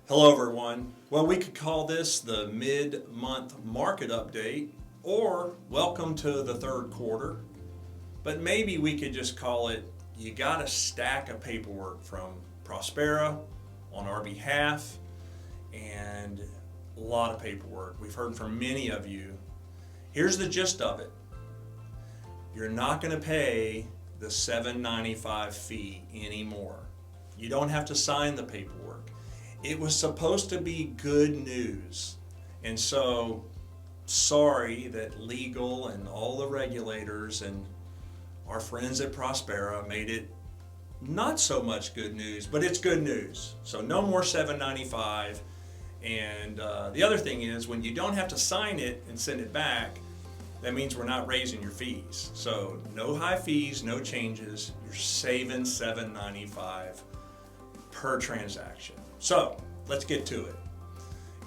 Hello everyone. Well, we could call this the mid-month market update or welcome to the third quarter, but maybe we could just call it you got a stack of paperwork from Prospera on our behalf and a lot of paperwork. We've heard from many of you. Here's the gist of it. You're not going to pay the $7.95 fee anymore. You don't have to sign the paperwork. It was supposed to be good news. And so, sorry that legal and all the regulators and our friends at Prospera made it not so much good news, but it's good news. So no more $7.95. And the other thing is, when you don't have to sign it and send it back, that means we're not raising your fees. So no high fees, no changes. You're saving $7.95 per transaction. So let's get to it.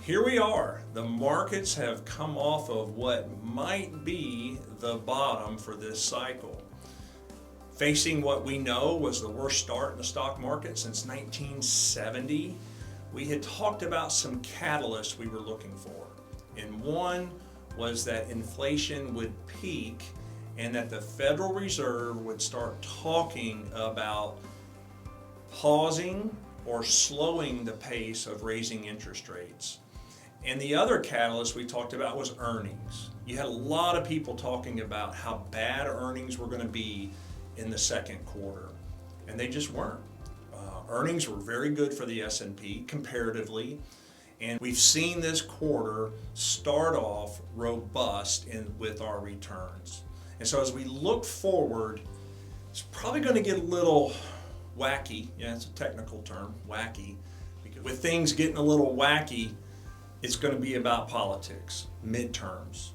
Here we are. The markets have come off of what might be the bottom for this cycle. Facing what we know was the worst start in the stock market since 1970, we had talked about some catalysts we were looking for. And one was that inflation would peak and that the Federal Reserve would start talking about pausing or slowing the pace of raising interest rates. And the other catalyst we talked about was earnings. You had a lot of people talking about how bad earnings were going to be in the second quarter, and they just weren't. Earnings were very good for the S&P comparatively, and we've seen this quarter start off robust with our returns. And so as we look forward, it's probably going to get a little wacky. Yeah, it's a technical term, wacky. Because with things getting a little wacky, it's going to be about politics, midterms.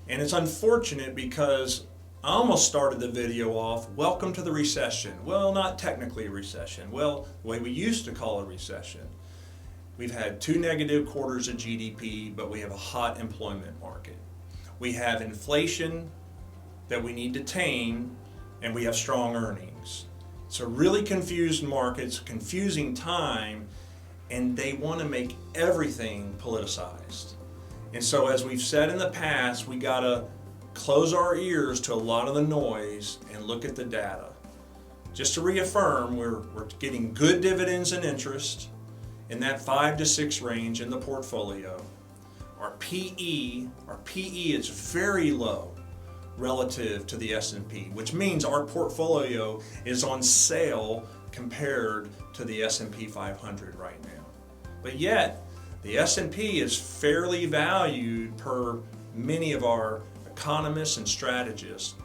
And it's unfortunate because I almost started the video off, welcome to the recession. Well, not technically a recession. Well, the way we used to call a recession. We've had 2 negative quarters of GDP, but we have a hot employment market. We have inflation that we need to tame, and we have strong earnings. It's a really confused market, it's a confusing time, and they want to make everything politicized. And so as we've said in the past, we got to close our ears to a lot of the noise and look at the data. Just to reaffirm, we're getting good dividends and interest in that 5 to 6 range in the portfolio. Our PE is very low relative to the S&P, which means our portfolio is on sale compared to the S&P 500 right now. But yet, the S&P is fairly valued per many of our economists and strategists.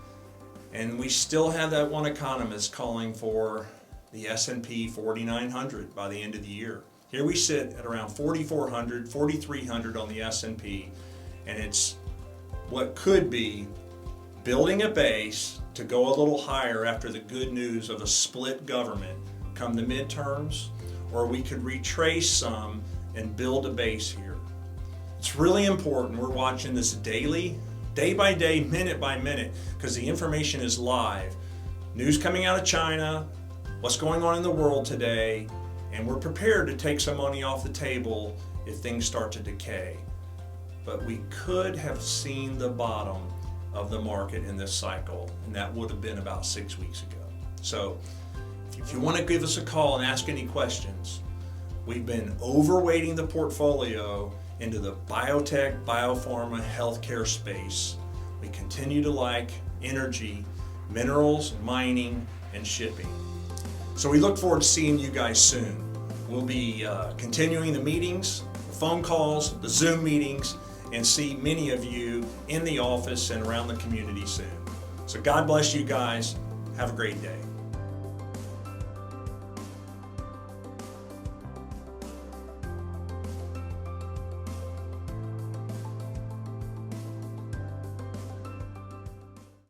And we still have that one economist calling for the S&P 4,900 by the end of the year. Here we sit at around 4,400, 4,300 on the S&P, and it's what could be building a base to go a little higher after the good news of a split government come the midterms, or we could retrace some and build a base here. It's really important. We're watching this daily, day by day, minute by minute, because the information is live. News coming out of China, what's going on in the world today, and we're prepared to take some money off the table if things start to decay. But we could have seen the bottom of the market in this cycle, and that would have been about 6 weeks ago. So if you want to give us a call and ask any questions, we've been overweighting the portfolio into the biotech, biopharma, healthcare space. We continue to like energy, minerals, mining, and shipping. So we look forward to seeing you guys soon. We'll be continuing the meetings, the phone calls, the Zoom meetings, and see many of you in the office and around the community soon. So God bless you guys. Have a great day.